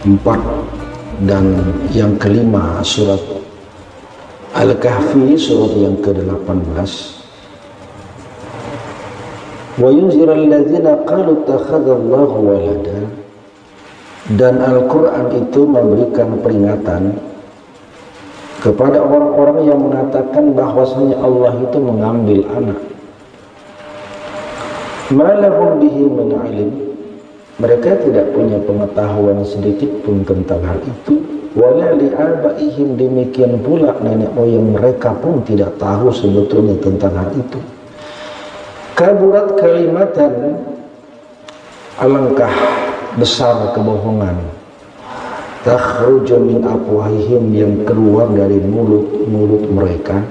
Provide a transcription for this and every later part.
4 dan yang kelima surat Al-Kahfi surat yang ke-18. Wa yunzirul ladzina qalu ittakhadallahu walada, dan Al-Quran itu memberikan peringatan kepada orang-orang yang mengatakan bahwasanya Allah itu mengambil anak. Ma lahum bihi min ilm, mereka tidak punya pengetahuan sedikit pun tentang hal itu. Wala li abaihim, demikian pula nenek moyang mereka pun tidak tahu sebetulnya tentang hal itu. Kaburat kalimatan, alangkah besar kebohongan, takhruju min afwahihim, yang keluar dari mulut-mulut mereka.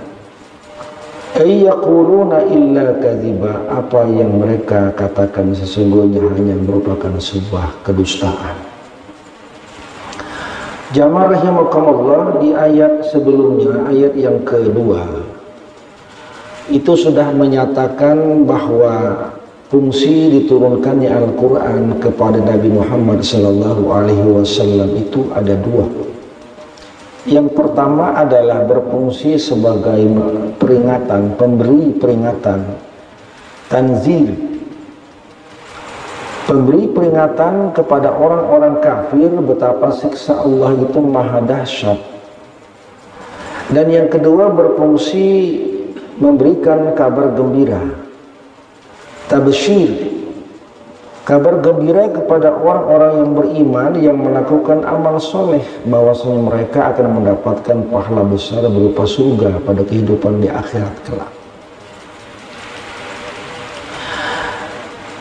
Ayyaquluna illa kadhiba, apa yang mereka katakan sesungguhnya hanya merupakan sebuah kedustaan. Jamaah rahimakumullah, di ayat sebelumnya, ayat yang kedua, itu sudah menyatakan bahwa fungsi diturunkannya Al-Quran kepada Nabi Muhammad SAW itu ada dua. Yang pertama adalah berfungsi sebagai peringatan, pemberi peringatan, tanzil, memberi peringatan kepada orang-orang kafir betapa siksa Allah itu maha dahsyat. Dan yang kedua berfungsi memberikan kabar gembira, tabsyir, kabar gembira kepada orang-orang yang beriman yang melakukan amal soleh, bahwasanya mereka akan mendapatkan pahala besar berupa surga pada kehidupan di akhirat kelak.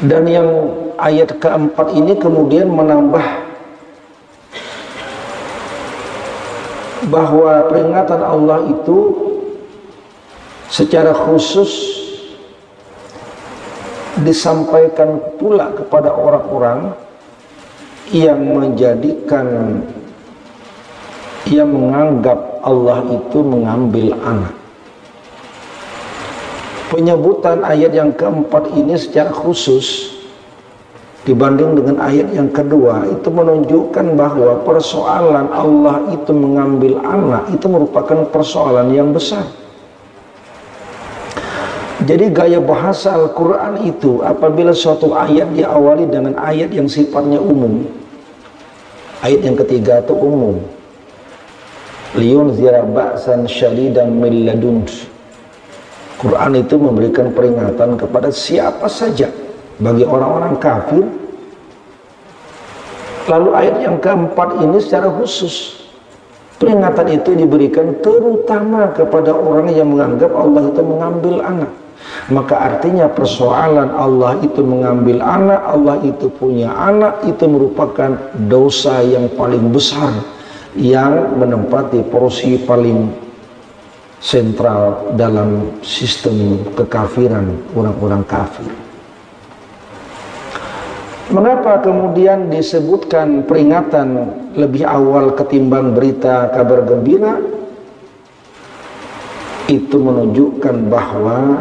Dan yang ayat keempat ini kemudian menambah bahwa peringatan Allah itu secara khusus disampaikan pula kepada orang-orang yang menganggap Allah itu mengambil anak. Penyebutan ayat yang keempat ini secara khusus dibanding dengan ayat yang kedua itu menunjukkan bahwa persoalan Allah itu mengambil anak itu merupakan persoalan yang besar. Jadi gaya bahasa Al-Quran itu apabila suatu ayat diawali dengan ayat yang sifatnya umum, ayat yang ketiga itu umum, liyunzira ba'san syadidan min ladun, Quran itu memberikan peringatan kepada siapa saja bagi orang-orang kafir. Lalu ayat yang keempat ini secara khusus peringatan itu diberikan terutama kepada orang yang menganggap Allah itu mengambil anak. Maka artinya persoalan Allah itu mengambil anak, Allah itu punya anak, itu merupakan dosa yang paling besar yang menempati porsi paling sentral dalam sistem kekafiran orang-orang kafir. Mengapa kemudian disebutkan peringatan lebih awal ketimbang berita kabar gembira? Itu menunjukkan bahwa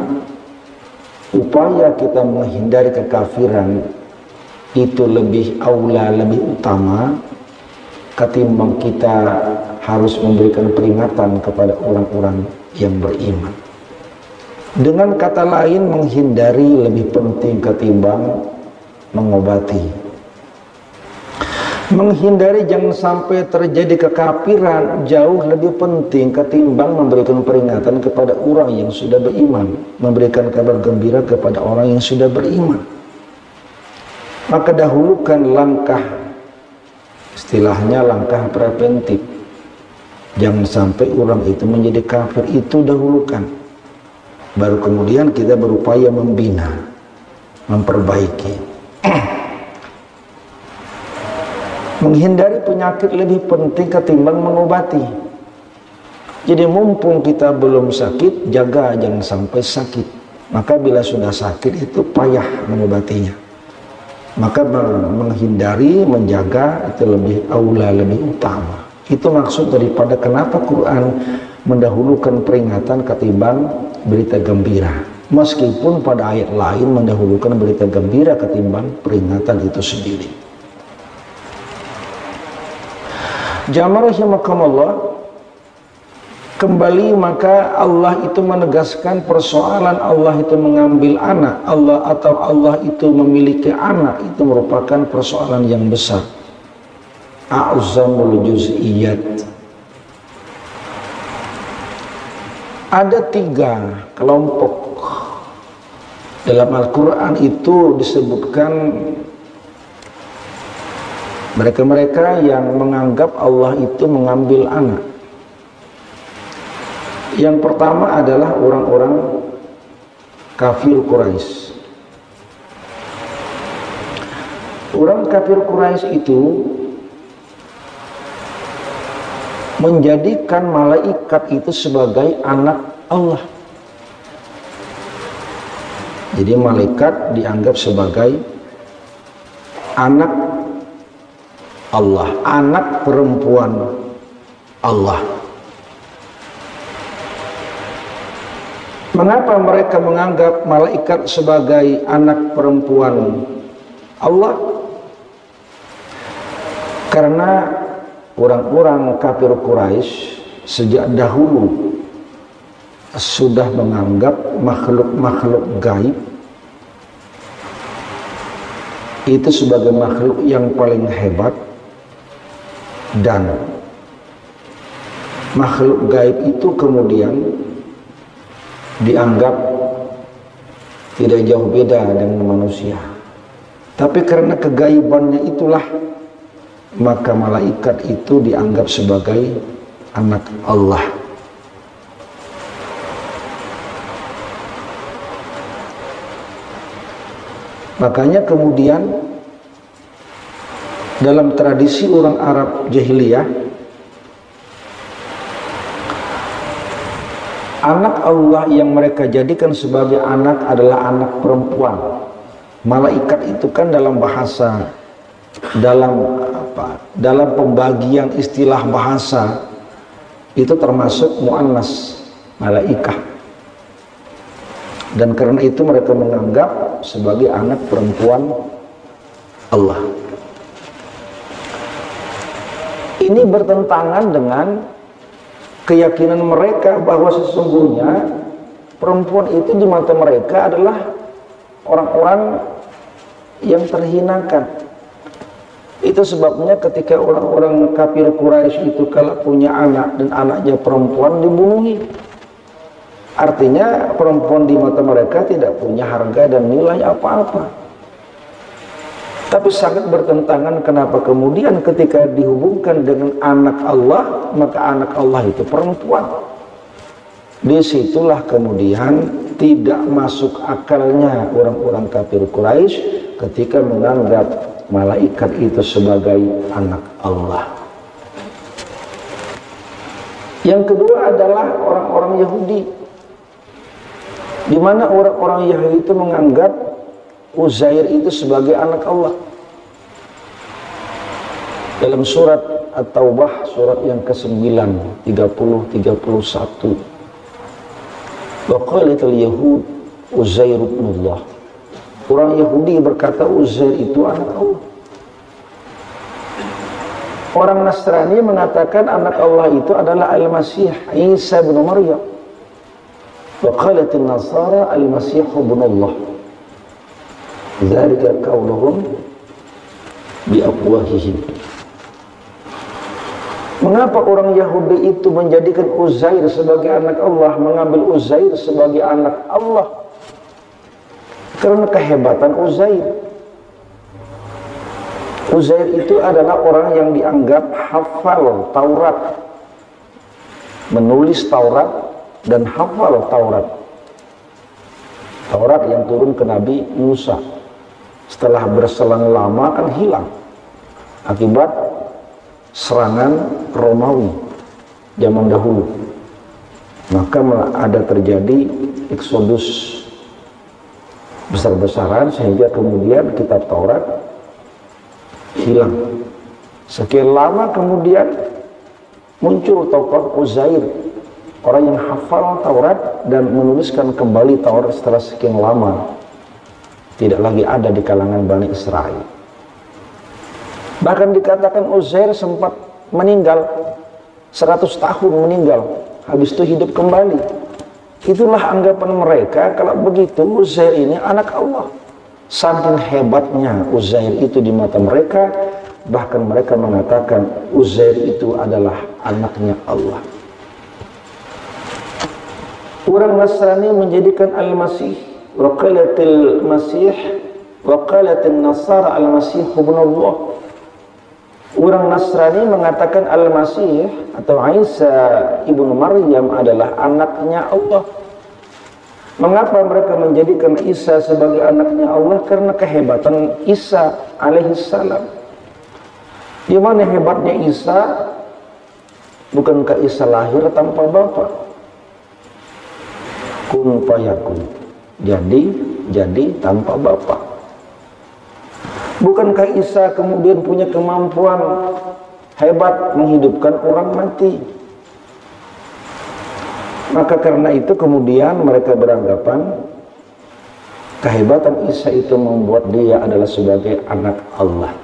upaya kita menghindari kekafiran itu lebih aula, lebih utama ketimbang kita harus memberikan peringatan kepada orang-orang yang beriman. Dengan kata lain, menghindari lebih penting ketimbang mengobati. Menghindari jangan sampai terjadi kekafiran jauh lebih penting ketimbang memberikan peringatan kepada orang yang sudah beriman, memberikan kabar gembira kepada orang yang sudah beriman. Maka dahulukan langkah, istilahnya langkah preventif. Jangan sampai orang itu menjadi kafir, itu dahulukan. Baru kemudian kita berupaya membina, memperbaiki. Menghindari penyakit lebih penting ketimbang mengobati. Jadi mumpung kita belum sakit, jaga jangan sampai sakit. Maka bila sudah sakit itu payah mengobatinya. Maka menghindari, menjaga itu lebih aula, lebih utama. Itu maksud daripada kenapa Quran mendahulukan peringatan ketimbang berita gembira. Meskipun pada ayat lain mendahulukan berita gembira ketimbang peringatan itu sendiri. Jamaah rahimakumullah, kembali maka Allah itu menegaskan persoalan Allah itu mengambil anak, Allah itu memiliki anak, itu merupakan persoalan yang besar. A'zamul juz'iyat. Ada 3 kelompok dalam Al-Quran itu disebutkan mereka-mereka yang menganggap Allah itu mengambil anak. Yang pertama adalah orang-orang kafir Quraisy. Orang kafir Quraisy itu menjadikan malaikat itu sebagai anak Allah. Jadi malaikat dianggap sebagai anak Allah, anak perempuan Allah. Mengapa mereka menganggap malaikat sebagai anak perempuan Allah? Karena orang-orang kafir Quraisy sejak dahulu sudah menganggap makhluk-makhluk gaib itu sebagai makhluk yang paling hebat, dan makhluk gaib itu kemudian dianggap tidak jauh beda dengan manusia. Tapi karena kegaibannya itulah, maka malaikat itu dianggap sebagai anak Allah. Makanya kemudian dalam tradisi orang Arab jahiliyah, anak Allah yang mereka jadikan sebagai anak adalah anak perempuan. Malaikat itu kan dalam bahasa, dalam pembagian istilah bahasa itu termasuk muannas, malaikah. Dan karena itu mereka menganggap sebagai anak perempuan Allah. Ini bertentangan dengan keyakinan mereka bahwa sesungguhnya perempuan itu di mata mereka adalah orang-orang yang terhinakan. Itu sebabnya ketika orang-orang kafir Quraisy itu kalau punya anak dan anaknya perempuan dibunuhi. Artinya perempuan di mata mereka tidak punya harga dan nilai apa-apa. Tapi sangat bertentangan kenapa kemudian ketika dihubungkan dengan anak Allah, maka anak Allah itu perempuan. Disitulah kemudian tidak masuk akalnya orang-orang kafir Quraisy ketika menganggap malaikat itu sebagai anak Allah. Yang kedua adalah orang-orang Yahudi, di mana orang-orang Yahudi itu menganggap Uzair itu sebagai anak Allah. Dalam surat At-Taubah, surat yang ke-9, 30-31. Wa qalatil yahud Uzair ibnullah. Orang Yahudi berkata Uzair itu anak Allah. Orang Nasrani mengatakan anak Allah itu adalah Al-Masih Isa bin Maryam. Wa qalatil Nasara Al-Masih ibnullah. Dzalika qauluhum biafwahihim. Mengapa orang Yahudi itu menjadikan Uzair sebagai anak Allah, mengambil Uzair sebagai anak Allah? Karena kehebatan Uzair. Uzair itu adalah orang yang dianggap hafal Taurat, menulis Taurat dan hafal Taurat. Taurat yang turun ke Nabi Musa. Setelah berselang lama kan hilang akibat serangan Romawi zaman dahulu. Maka ada terjadi eksodus besar-besaran sehingga kemudian kitab Taurat hilang. Sekian lama kemudian muncul tokoh Uzair, orang yang hafal Taurat dan menuliskan kembali Taurat setelah sekian lama. Tidak lagi ada di kalangan Bani Israel. Bahkan dikatakan Uzair sempat meninggal 100 tahun meninggal, habis itu hidup kembali. Itulah anggapan mereka kalau begitu Uzair ini anak Allah. Saking hebatnya Uzair itu di mata mereka, bahkan mereka mengatakan Uzair itu adalah anaknya Allah. Orang Nasrani menjadikan Al-Masih wa qalatil Masih wa qalatin Nasara Al-Masih ibnullah. Orang Nasrani mengatakan Al-Masih atau Isa ibnu Maryam adalah anaknya Allah. Mengapa mereka menjadikan Isa sebagai anaknya Allah? Karena kehebatan Isa alaihissalam. Di mana hebatnya Isa? Bukankah Isa lahir tanpa bapa? Kun fayakun. Jadi tanpa bapa. Bukankah Isa kemudian punya kemampuan hebat menghidupkan orang mati? Maka karena itu kemudian mereka beranggapan kehebatan Isa itu membuat dia adalah sebagai anak Allah.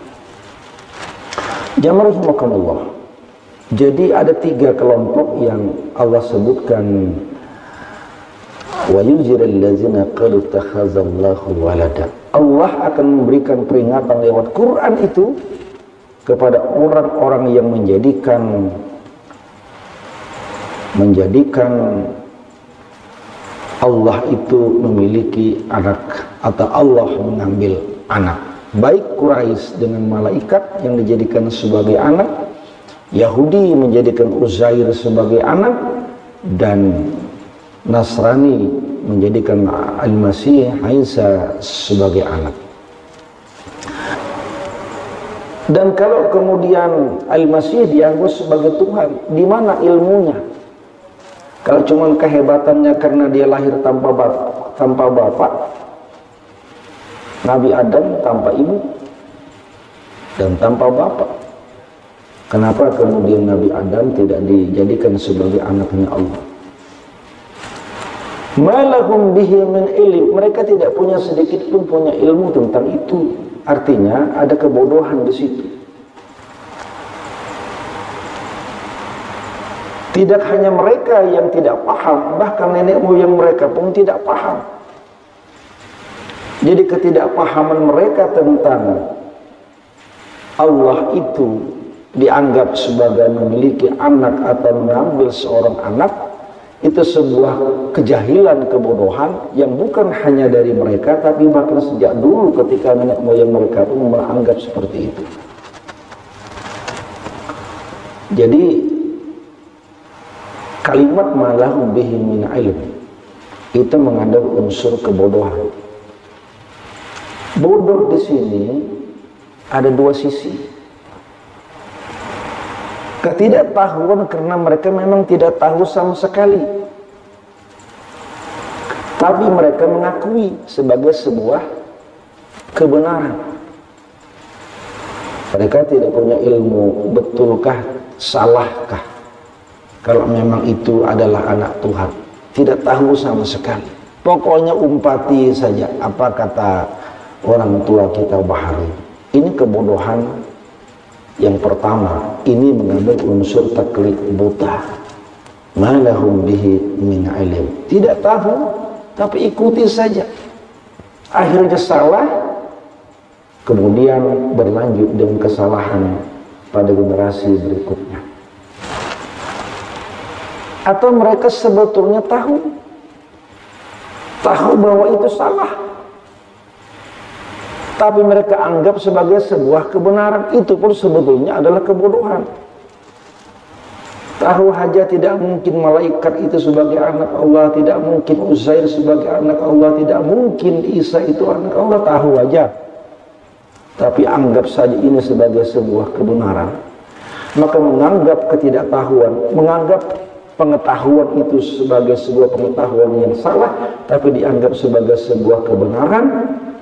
Jamaah rahimakumullah. Jadi ada 3 kelompok yang Allah sebutkan, wa yunzirul ladzina qalu takhazallahu walada. Allah akan memberikan peringatan lewat Quran itu kepada orang-orang yang menjadikan Allah itu memiliki anak atau Allah mengambil anak. Baik Quraisy dengan malaikat yang dijadikan sebagai anak, Yahudi menjadikan Uzair sebagai anak, dan Nasrani menjadikan Al-Masih Isa sebagai anak. Dan kalau kemudian Al-Masih dianggap sebagai Tuhan, di mana ilmunya? Kalau cuma kehebatannya karena dia lahir tanpa bapak, Nabi Adam tanpa ibu dan tanpa bapak, kenapa kemudian Nabi Adam tidak dijadikan sebagai anaknya Allah? Malahum bihi min ilm. Mereka tidak punya sedikit pun punya ilmu tentang itu. Artinya ada kebodohan di situ. Tidak hanya mereka yang tidak paham, bahkan nenek moyang mereka pun tidak paham. Jadi ketidakpahaman mereka tentang Allah itu dianggap sebagai memiliki anak atau mengambil seorang anak, itu sebuah kejahilan, kebodohan yang bukan hanya dari mereka, tapi bahkan sejak dulu ketika nenek moyang mereka pun menganggap seperti itu. Jadi kalimat malahum bihi min ilm itu mengandung unsur kebodohan. Bodoh di sini ada 2 sisi. Ketidaktahuan karena mereka memang tidak tahu sama sekali, tapi mereka mengakui sebagai sebuah kebenaran. Mereka tidak punya ilmu, betulkah, salahkah kalau memang itu adalah anak Tuhan. Tidak tahu sama sekali. Pokoknya umpati saja apa kata orang tua kita bahari. Ini kebodohan yang pertama. Ini mengandung unsur taklid, buta. Malahum bihi min ilm. Tidak tahu, tapi ikuti saja. Akhirnya salah, kemudian berlanjut dengan kesalahan pada generasi berikutnya. Atau mereka sebetulnya tahu bahwa itu salah, tapi mereka anggap sebagai sebuah kebenaran. Itu pun sebetulnya adalah kebodohan. Tahu saja tidak mungkin malaikat itu sebagai anak Allah, tidak mungkin Uzair sebagai anak Allah, tidak mungkin Isa itu anak Allah. Tahu aja, tapi anggap saja ini sebagai sebuah kebenaran. Maka menganggap ketidaktahuan, menganggap pengetahuan itu sebagai sebuah pengetahuan yang salah, tapi dianggap sebagai sebuah kebenaran,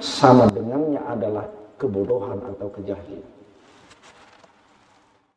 sama dengannya adalah kebodohan atau kejahilan.